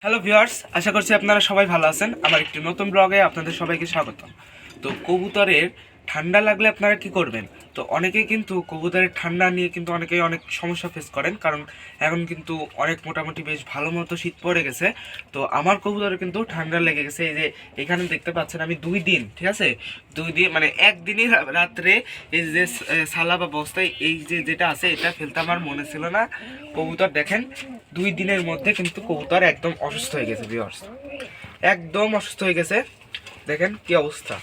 Hello viewers, আশা করছি আপনারা সবাই ভালো আছেন। আমার একটি নতুন ব্লগে আপনাদের সবাইকে স্বাগতম। তো কবুতরের ঠান্ডা লাগলে আপনারা কি করবেন? তো অনেকেই কিন্তু কবুতরের ঠান্ডা নিয়ে কিন্তু অনেকেই অনেক সমস্যা ফেস করেন, কারণ এখন কিন্তু অনেক মোটামুটি বেশ ভালো মতো শীত পড়ে গেছে। তো আমার কবুতরে কিন্তু ঠান্ডা লেগে গেছে। এই যে এখানে দেখতে পাচ্ছেন আমি 2 দিন, ঠিক আছে, 2 দিন মানে একদিনই রাত্রে এই যে সালা বা বস্তায় এই যে যেটা আছে এটা ফেলতে আমার মনে ছিল না। কবুতর দেখেন 2 দিনের মধ্যে কিন্তু কবুতর একদম অসুস্থ হয়ে গেছে ভিউয়ার্স, একদম অসুস্থ হয়ে গেছে। দেখেন কি অবস্থা,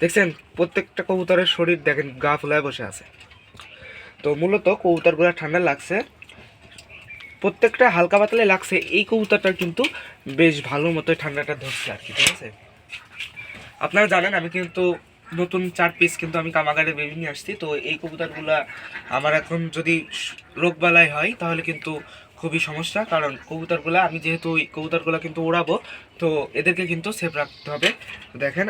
দেখছেন প্রত্যেকটা কবুতরের শরীর দেখেন গা ফুলায় বসে আছে। তো মূলত কবুতরগুলো ঠান্ডা লাগছে, প্রত্যেকটা হালকা পাতলে লাগছে। এই কবুতরটা কিন্তু বেশ ভালো মতো ঠান্ডাটা ধরছে আর কি, ঠিক আছে। আপনারা জানেন আমি কিন্তু নতুন 4 পিস কিন্তু আমি কামাগারে বেবি নিয়ে আসছি। তো এই কবুতরগুলা আমার এখন যদি রোগবালাই হয় তাহলে কিন্তু খুবই সমস্যা, কারণ কবুতরগুলা আমি যেহেতু ওই কবুতরগুলা কিন্তু উড়াবো, তো এদেরকে কিন্তু সেফ রাখতে হবে। দেখেন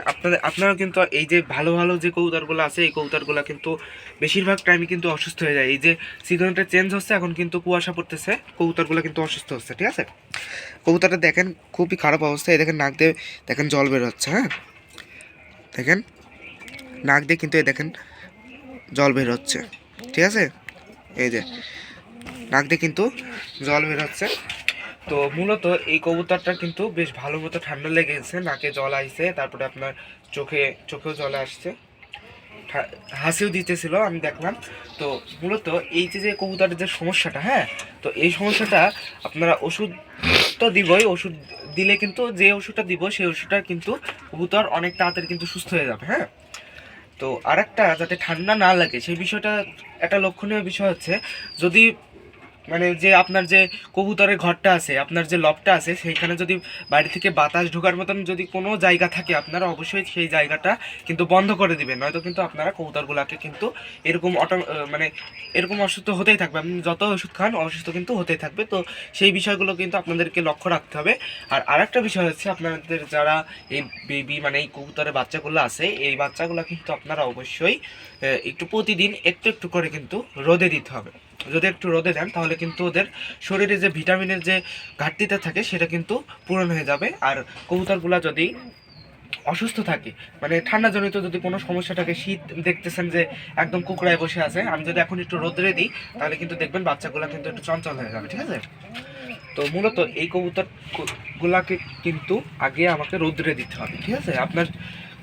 আপনারা কিন্তু এই যে ভালো ভালো যে কবুতরগুলো আছে এই কবুতরগুলা কিন্তু বেশিরভাগ টাইমে কিন্তু অসুস্থ হয়ে যায়। এই যে সিজনটা চেঞ্জ হচ্ছে, এখন কিন্তু কুয়াশা পড়তেছে, কবুতরগুলো কিন্তু অসুস্থ হচ্ছে, ঠিক আছে। কবুতরটা দেখেন খুবই খারাপ অবস্থা। এই দেখেন নাক দিয়ে দেখেন জল বের হচ্ছে, হ্যাঁ দেখেন নাক দিয়ে কিন্তু এই দেখেন জল বের হচ্ছে, ঠিক আছে। এই যে নাক দিয়ে কিন্তু জল বের হচ্ছে। তো মূলত এই কবুতরটা কিন্তু বেশ ভালো মতো ঠান্ডা লেগে গেছে, নাকে জল আসছে, তারপরে আপনার চোখেও জল আসছে, হাসিও দিতেছিল আমি দেখলাম। তো মূলত এই যে কবুতরের যে সমস্যাটা, হ্যাঁ, তো এই সমস্যাটা আপনারা ওষুধ তো দিবই, ওষুধ দিলে কিন্তু যে ওষুধটা দিব সেই ওষুধটা কিন্তু কবুতর অনেক তাড়াতাড়ি কিন্তু সুস্থ হয়ে যাবে, হ্যাঁ। তো আরেকটা যাতে ঠান্ডা না লাগে সেই বিষয়টা, একটা লক্ষণীয় বিষয় হচ্ছে, যদি মানে যে আপনার যে কবুতরের ঘরটা আছে, আপনার যে লবটা আছে, সেইখানে যদি বাইরে থেকে বাতাস ঢোকার মতন যদি কোনো জায়গা থাকে, আপনারা অবশ্যই সেই জায়গাটা কিন্তু বন্ধ করে দিবেন, নয়তো কিন্তু আপনারা কবুতরগুলোকে কিন্তু এরকম মানে এরকম অসুস্থ হতেই থাকবে। আপনি যত ওষুধ খান অসুস্থ কিন্তু হতেই থাকবে। তো সেই বিষয়গুলো কিন্তু আপনাদেরকে লক্ষ্য রাখতে হবে। আর আরেকটা বিষয় হচ্ছে, আপনাদের যারা এই বেবি মানে এই কবুতরের বাচ্চাগুলো আছে, এই বাচ্চাগুলো কিন্তু আপনারা অবশ্যই একটু প্রতিদিন একটু একটু করে কিন্তু রোদে দিতে হবে। যদি একটু রোদে দেন তাহলে কিন্তু ওদের শরীরে যে ভিটামিনের যে ঘাটতিটা থাকে সেটা কিন্তু পূরণ হয়ে যাবে। আর কবুতরগুলা যদি অসুস্থ থাকে, মানে ঠান্ডা জনিত যদি কোনো সমস্যা থাকে, শীত দেখতেছেন যে একদম কুকড়ায় বসে আছে, আমি যদি এখন একটু রোদরে দিই তাহলে কিন্তু দেখবেন বাচ্চাগুলো কিন্তু একটু চঞ্চল হয়ে যাবে, ঠিক আছে। তো মূলত এই কবুতর গুলাকে কিন্তু আগে আমাকে রোদ্রে দিতে হবে, ঠিক আছে। আপনার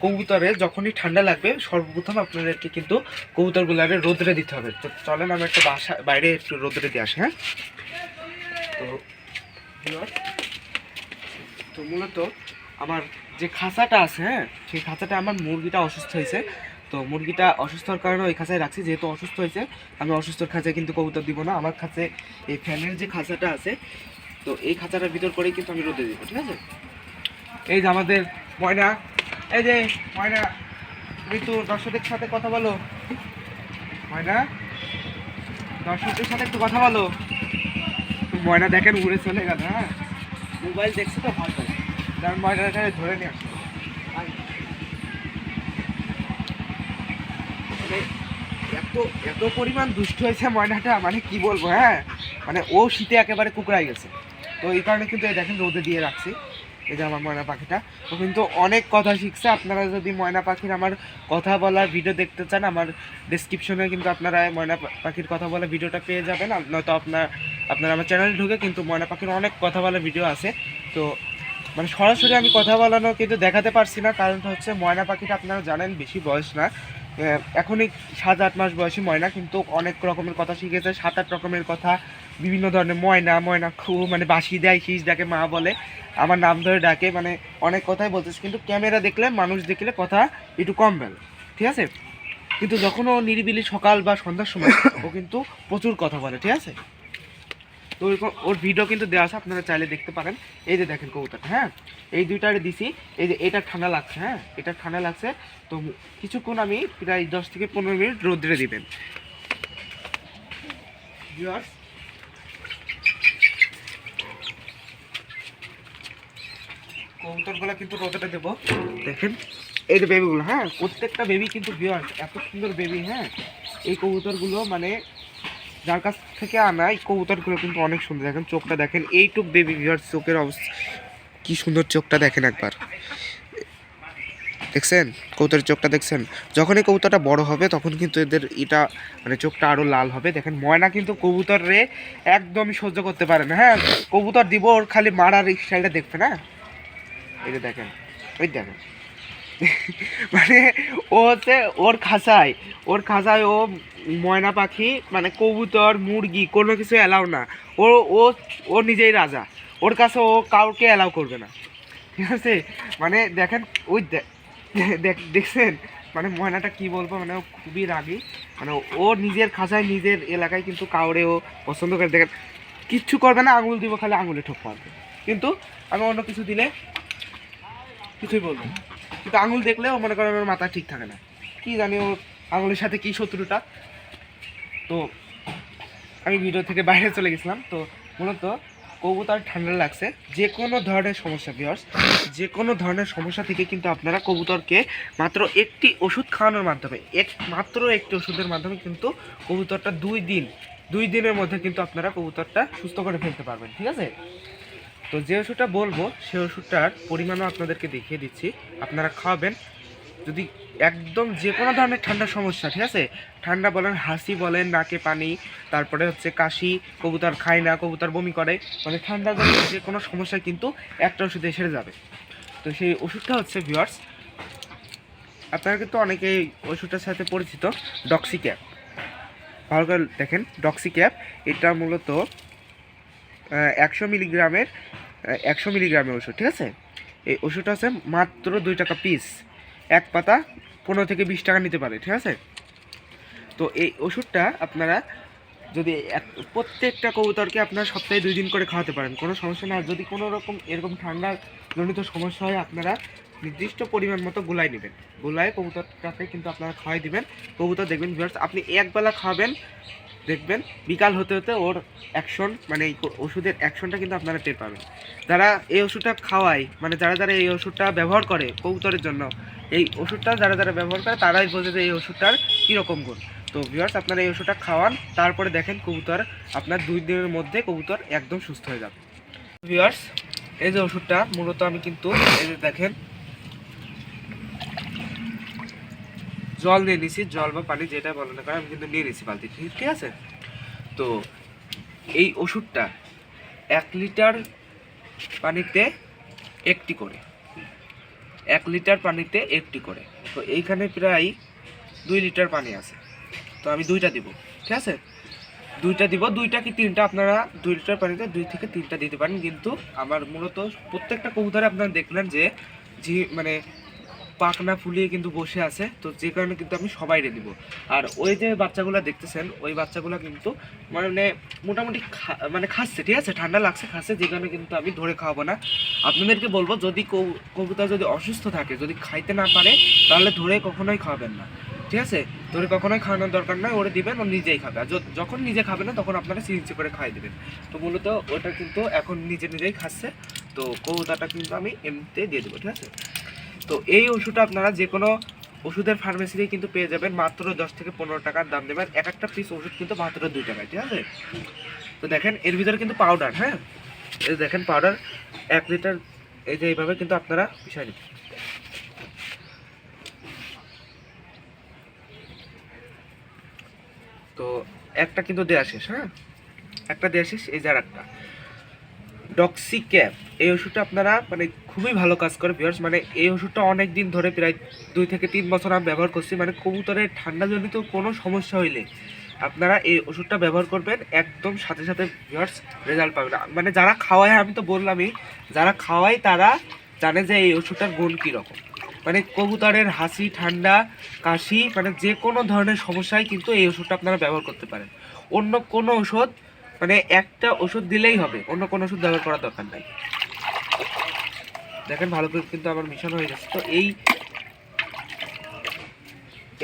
কবুতরে যখনই ঠান্ডা লাগবে সর্বপ্রথম আপনাদেরকে কিন্তু কবুতরগুলারে রোদ্রে দিতে হবে। তো চলেন আমি একটা বাইরে একটু রোদ্রে দিয়ে আসি, হ্যাঁ। তো তো মূলত আমার যে খাঁচাটা আছে, হ্যাঁ, সেই খাঁচাটা আমার মুরগিটা অসুস্থ হয়েছে। তো মুরগিটা অসুস্থ হওয়ার কারণে ওই খাঁচায় রাখছি, যেহেতু অসুস্থ হয়েছে আমি অসুস্থর খাঁচায় কিন্তু কবুতর দিব না। আমার খাঁচে এই ফ্যানের যে খাঁচাটা আছে, তো এই খাঁচাটার ভিতর করেই কিন্তু আমি রোদে দিব, ঠিক আছে। এই যে আমাদের ময়না, এই যে ময়না, তুমি তো দর্শকদের সাথে কথা বলো। ময়না, দর্শকদের সাথে একটু কথা বলো। ময়না দেখেন উড়ে চলে গেল, হ্যাঁ, মোবাইল দেখছে তো ভয় করে, তার ময়নাটা ধরে নিয়ে আসলো। মানে এত এত পরিমাণ দুষ্ট হয়েছে ময়নাটা, মানে কি বলবো, হ্যাঁ, মানে ও শীতে একেবারে কুকড়াই গেছে। তো এই কারণে কিন্তু এই দেখেন রোদে দিয়ে রাখছি। এই যে আমার ময়না পাখিটা, ও কিন্তু অনেক কথা শিখছে। আপনারা যদি ময়না পাখির আমার কথা বলার ভিডিও দেখতে চান, আমার ডেসক্রিপশনে কিন্তু আপনারা ময়না পাখির কথা বলা ভিডিওটা পেয়ে যাবেন। নয়তো আপনারা আমার চ্যানেলে ঢুকে কিন্তু ময়না পাখির অনেক কথা বলা ভিডিও আছে। তো মানে সরাসরি আমি কথা বলানো কিন্তু দেখাতে পারছি না, কারণটা হচ্ছে ময়না পাখিটা আপনারা জানেন বেশি বয়স না, এখনই 7-8 মাস বয়সী ময়না, কিন্তু অনেক রকমের কথা শিখেছে, 7-8 রকমের কথা, বিভিন্ন ধরনের ময়না ময়না খুব মানে বাসি দেয়, শীষ ডাকে, মা বলে, আমার নাম ধরে ডাকে, মানে অনেক কথাই বলতেছে। কিন্তু ক্যামেরা দেখলে, মানুষ দেখলে কথা একটু কম বলে, ঠিক আছে। কিন্তু যখন ও নিরিবিলি সকাল বা সন্ধ্যার সময় ও কিন্তু প্রচুর কথা বলে, ঠিক আছে। তো ওর ভিডিও কিন্তু দেওয়া আছে, আপনারা চাইলে দেখতে পারেন। এই যে দেখেন কবুতরটা, হ্যাঁ, এই দুইটারে দিছি। এই যে এটা ঠান্ডা লাগছে, হ্যাঁ, এটা ঠান্ডা লাগছে। তো কিছুক্ষণ আমি প্রায় 10 থেকে 15 মিনিট রোদ্রে দিবেন। কবুতরগুলো কিন্তু রোদ্রে দেবো। দেখেন এই যে বেবিগুলো, হ্যাঁ, প্রত্যেকটা বেবি কিন্তু ভিউয়ার্স এত সুন্দর বেবি, হ্যাঁ। এই কবুতরগুলো মানে যার কাছ থেকে আনা এই কবুতরগুলো কিন্তু অনেক সুন্দর। দেখেন চোখটা দেখেন, এইটুক বেবি ভিউয়ার্স চোখের অবস্থা কি সুন্দর, চোখটা দেখেন একবার, দেখছেন কবুতরের চোখটা দেখছেন। যখনই কবুতরটা বড় হবে তখন কিন্তু এদের এটা মানে চোখটা আরও লাল হবে। দেখেন ময়না কিন্তু কবুতর রে একদমই সহ্য করতে পারে না। হ্যাঁ, কবুতর দিব ওর খালি মারার স্টাইলটা দেখবে না, এই যে দেখেন, ওই দেখেন মানে ও হচ্ছে ওর খাঁচায় ও ময়না পাখি মানে কবুতর মুরগি কোনো কিছু অ্যালাউ না। ও ও ও নিজেই রাজা, ওর কাছে ও কাউকে অ্যালাউ করবে না, ঠিক আছে। মানে দেখেন ওই দেখছেন মানে ময়নাটা কি বলবো, মানে ও খুবই রাগী। মানে ও নিজের খাঁচায় নিজের এলাকায় কিন্তু কাউরে ও পছন্দ করে। দেখেন কিচ্ছু করবে না, আঙুল দিব খালি আঙুলে ঠোক মারবে, কিন্তু আমি অন্য কিছু দিলে কিছুই বলবো না। কিন্তু আঙুল দেখলে ও মনে করেন ওর মাথা ঠিক থাকে না, কি জানি ওর আঙুলের সাথে কি শত্রুতা। তো আমি ভিডিও থেকে বাইরে চলে গেছিলাম। তো মূলত কবুতর ঠান্ডা লাগছে, যে কোনো ধরনের সমস্যা ভিউয়ার্স, যে কোনো ধরনের সমস্যা থেকে কিন্তু আপনারা কবুতরকে মাত্র একটি ওষুধ খাওয়ানোর মাধ্যমে, মাত্র একটি ওষুধের মাধ্যমে কিন্তু কবুতরটা 2 দিনের মধ্যে কিন্তু আপনারা কবুতরটা সুস্থ করে ফেলতে পারবেন, ঠিক আছে। তো যে ওষুধটা বলবো সেই ওষুধটার পরিমাণও আপনাদেরকে দেখিয়ে দিচ্ছি, আপনারা খাওয়াবেন। যদি একদম যে কোনো ধরনের ঠান্ডার সমস্যা, ঠিক আছে, ঠান্ডা বলেন, হাসি বলেন, নাকে পানি, তারপরে হচ্ছে কাশি, কবুতর খায় না, কবুতর বমি করে, মানে ঠান্ডা যে কোনো সমস্যা কিন্তু একটা ওষুধে সেরে যাবে। তো সেই ওষুধটা হচ্ছে ভিউয়ার্স, আপনারা কিন্তু অনেকেই ওষুধটার সাথে পরিচিত, ডক্সিক্যাপ। ভালো করে দেখেন ডক্সিক্যাপ, এটা মূলত 100 মিলিগ্রামের ওষুধ, ঠিক আছে। এই ওষুধটা হচ্ছে মাত্র 2 টাকা পিস, এক পাতা 15 থেকে 20 টাকা নিতে পারে, ঠিক আছে। তো এই ওষুধটা আপনারা যদি প্রত্যেকটা কবুতরকে আপনারা সপ্তাহে 2 দিন করে খাওয়াতে পারেন, কোনো সমস্যা না। যদি কোনো রকম এরকম ঠান্ডার জনিত সমস্যা হয় আপনারা নির্দিষ্ট পরিমাণ মতো গোলাই নেবেন, গোলায় কবুতরটাকে কিন্তু আপনারা খাওয়াই দিবেন। কবুতর দেখবেন ভিউয়ার্স, আপনি একবেলা খাওয়াবেন, দেখবেন বিকাল হতে হতে ওর অ্যাকশন মানে এই ওষুধের অ্যাকশনটা কিন্তু আপনারা টের পাবেন। যারা এই ওষুধটা খাওয়ায়, মানে যারা এই ওষুধটা ব্যবহার করে কবুতরের জন্য, এই ওষুধটা যারা ব্যবহার করে তারাই বোঝে যে এই ওষুধটার কীরকম গুণ। তো ভিউয়ার্স, আপনারা এই ওষুধটা খাওয়ান, তারপরে দেখেন কবুতর আপনার 2 দিনের মধ্যে কবুতর একদম সুস্থ হয়ে যাবে। ভিউয়ার্স, এই যে ওষুধটা মূলত আমি কিন্তু এই যে দেখেন জল নিয়ে নিছি, জল বা পানি যেটা বলে না করে আমি কিন্তু নিয়ে নিছি বালতি, ঠিক আছে। তো এই ওষুধটা 1 লিটার পানিতে 1টি করে, 1 লিটার পানিতে 1টি করে। তো এইখানে প্রায় 2 লিটার পানি আছে, তো আমি 2টা দিব, ঠিক আছে। 2টা দিব, 2টা কি 3টা, আপনারা 2 লিটার পানিতে 2 থেকে 3টা দিতে পারেন। কিন্তু আমার মূলত প্রত্যেকটা কবুতরে আপনারা দেখলেন যে মানে পাখনা ফুলিয়ে কিন্তু বসে আছে, তো যে কারণে কিন্তু আমি সবাইরে দিব। আর ওই যে বাচ্চাগুলো দেখতেছেন, ওই বাচ্চাগুলো কিন্তু মানে মোটামুটি মানে খাচ্ছে, ঠিক আছে, ঠান্ডা লাগছে খাচ্ছে, যে কারণে কিন্তু আমি ধরে খাওয়াবো না। আপনাদেরকে বলবো যদি কবুতর যদি অসুস্থ থাকে, যদি খাইতে না পারে, তাহলে ধরে কখনোই খাওয়াবেন না, ঠিক আছে। ধরে কখনোই খাওয়ানোর দরকার নয়, ওরে দিবেন, ও নিজেই খাবে। আর যখন নিজে খাবে না তখন আপনারা সিরিঞ্জে করে খাইয়ে দেবেন। তো মূলত ওটা কিন্তু এখন নিজেই খাচ্ছে, তো কবুতরটা কিন্তু আমি এমনিতে দিয়ে দেবো, ঠিক আছে। তো এই ওষুধটা আপনারা যে কোনো ওষুধের ফার্মেসিতেই কিন্তু পেয়ে যাবেন, মাত্র 10 থেকে 15 টাকার দাম দেবেন। একটা পিস ওষুধ কিন্তু মাত্র 2 টাকায়, ঠিক আছে। তো দেখেন এর ভিতরে কিন্তু পাউডার, হ্যাঁ এই দেখেন পাউডার 1 লিটার, এই যে এইভাবে কিন্তু আপনারা মিশিয়ে নেবেন। তো একটা কিন্তু দেওয়া শেষ, হ্যাঁ একটা দেওয়া শেষ, এই যে আর একটা ডক্সিক্যাপ, এই ওষুধটা আপনারা মানে খুবই ভালো কাজ করে ভিউয়ার্স। মানে এই ওষুধটা অনেক দিন ধরে প্রায় 2 থেকে 3 বছর আমি ব্যবহার করছি। মানে কবুতরের ঠান্ডাজনিত কোনো সমস্যা হইলে আপনারা এই ওষুধটা ব্যবহার করবেন, একদম সাথে সাথে ভিউয়ার্স রেজাল্ট পাবেন। মানে যারা খাওয়ায়, আমি তো বললামই, যারা খাওয়ায় তারা জানে যে এই ওষুধটার গুণ কীরকম। মানে কবুতরের হাসি, ঠান্ডা, কাশি, মানে যে কোনো ধরনের সমস্যায় কিন্তু এই ওষুধটা আপনারা ব্যবহার করতে পারেন। অন্য কোনো ওষুধ মানে একটা ওষুধ দিলেই হবে, অন্য কোনো ওষুধ ব্যবহার করার দরকার নাই। দেখেন ভালো করে কিন্তু আমার মিশানো হয়ে গেছে। তো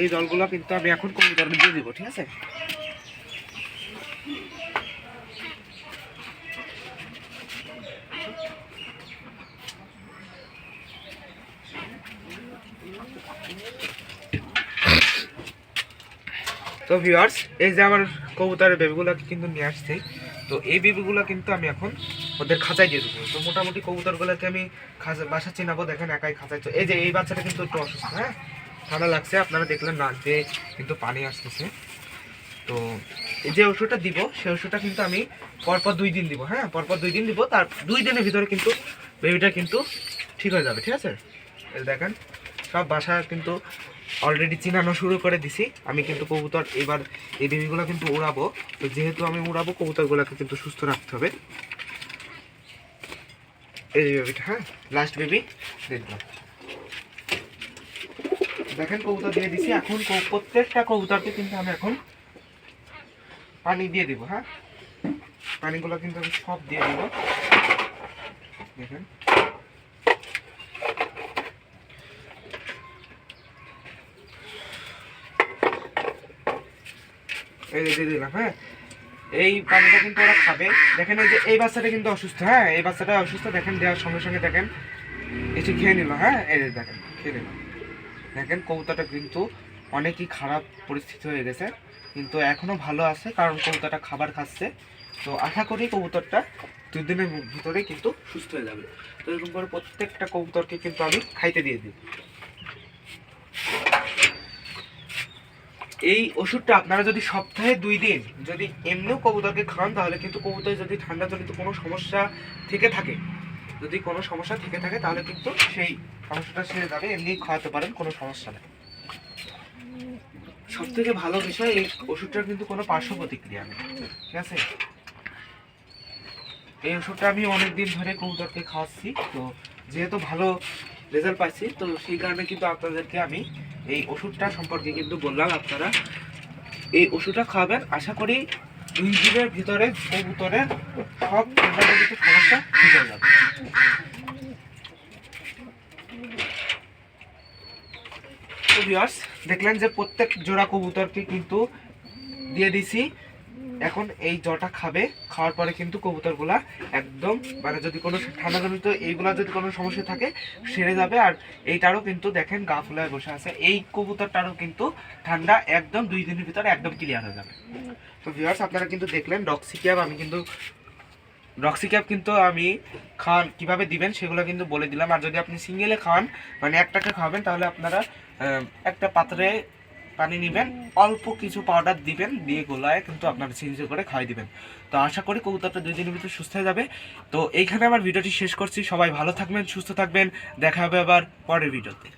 এই জলগুলো কিন্তু আমি এখন কবুতরে দিয়ে দিব, ঠিক আছে। তো ভিউয়ার্স, এই যে আমার কবুতরের বেবিগুলোকে কিন্তু নিয়ে আসছি। তো এই বেবিগুলো কিন্তু আমি এখন ওদের খাঁচায় দিয়ে দেবো। তো মোটামুটি কবুতরগুলোকে আমি বাসা চিনাবো। দেখেন একাই খাঁচায়, এই যে এই বাচ্চাটা কিন্তু একটু অসুস্থ, হ্যাঁ ঠান্ডা লাগছে, আপনারা দেখলেন নাক দিয়ে কিন্তু পানি আসতেছে। তো এই যে ওষুধটা দিব সেই ওষুধটা কিন্তু আমি পরপর 2 দিন দিব, হ্যাঁ পরপর 2 দিন দিব। তার 2 দিনের ভিতরে কিন্তু বেবিটা কিন্তু ঠিক হয়ে যাবে, ঠিক আছে। এই দেখেন সব বাসা কিন্তু অলরেডি চিনানো শুরু করে দিছি। আমি কিন্তু কবুতর এবার এই বেবিগুলো কিন্তু উড়াবো। তো যেহেতু আমি উড়াবো কবুতরগুলোকে কিন্তু সুস্থ রাখতে হবে। এই যে বেবিটা, হ্যাঁ লাস্ট বেবি দেখলাম, দেখেন কবুতর দিয়ে দিছি। এখন প্রত্যেকটা কবুতরকে কিন্তু আমি এখন পানি দিয়ে দিব, হ্যাঁ পানিগুলো কিন্তু আমি সব দিয়ে দিব। দেখেন এই যে দিয়ে দিলাম, হ্যাঁ এই পানিটা কিন্তু ওরা খাবে। দেখেন এই যে এই বাচ্চাটা কিন্তু অসুস্থ, হ্যাঁ এই বাচ্চাটা অসুস্থ, দেখেন দেওয়ার সঙ্গে সঙ্গে দেখেন এসে খেয়ে নিল, হ্যাঁ এই যে দেখেন খেয়ে নিল। দেখেন কবুতরটা কিন্তু অনেকই খারাপ পরিস্থিতি হয়ে গেছে, কিন্তু এখনো ভালো আছে কারণ কবুতরটা খাবার খাচ্ছে। তো আশা করি কবুতরটা 2 দিনের ভিতরে কিন্তু সুস্থ হয়ে যাবে। তো এরকম করে প্রত্যেকটা কবুতরকে কিন্তু আমি খাইতে দিয়ে দিই। এই ওষুধটা আপনারা যদি সপ্তাহে 2 দিন যদি এমনিও কবুতরকে খান, তাহলে কিন্তু কবুতর যদি ঠান্ডা জনিত কোনো সমস্যা থেকে থাকে, যদি কোনো সমস্যা থেকে থাকে তাহলে কিন্তু সেই সমস্যাটা সেরে যাবে। এমনি খাওয়াতে পারেন, কোনো সমস্যা নেই। সব থেকে ভালো বিষয় এই ওষুধটার কিন্তু কোনো পার্শ্ব প্রতিক্রিয়া নেই, ঠিক আছে। এই ওষুধটা আমি অনেক দিন ধরে কবুতরকে খাওয়াচ্ছি, তো যেহেতু ভালো রেজাল্ট পাইছি, তো সেই কারণে কিন্তু আপনাদেরকে আমি এই ওষুধটা সম্পর্কে কিন্তু বললাম। আপনারা এই ওষুধটা খাবেন, আশা করি 2 দিনের ভিতরে কবুতরের সব ঠান্ডাজনিত সমস্যা ঠিক হয়ে যাবে। তো ভিউয়ার্স দেখলেন যে প্রত্যেক জোড়া কবুতরকে কিন্তু দিয়ে দিছি। এখন এই জলটা খাবে, খাওয়ার পরে কিন্তু কবুতরগুলা একদম মানে যদি কোনো ঠান্ডাজনিত এইগুলা যদি কোনো সমস্যা থাকে সেরে যাবে। আর এইটারও কিন্তু দেখেন গা ফুলায় বসে আছে, এই কবুতরটারও কিন্তু ঠান্ডা একদম 2 দিনের ভিতরে একদম ক্লিয়ার হয়ে যাবে। তো ভিউয়ার্স আপনারা কিন্তু দেখলেন রক্সিক্যাপ কিন্তু আমি খান কিভাবে দিবেন সেগুলো কিন্তু বলে দিলাম। আর যদি আপনি সিঙ্গেলে খান মানে একটাকে খাবেন, তাহলে আপনারা একটা পাত্রে পানি নেবেন, অল্প কিছু পাউডার দিবেন, দিয়ে গোলায় কিন্তু আপনারা চেঞ্জ করে খাওয়াই দিবেন। তো আশা করি কবুতরটা 2 দিনের ভিতরে সুস্থ হয়ে যাবে। তো এইখানে আমার ভিডিওটি শেষ করছি। সবাই ভালো থাকবেন, সুস্থ থাকবেন, দেখা হবে আবার পরের ভিডিওতে।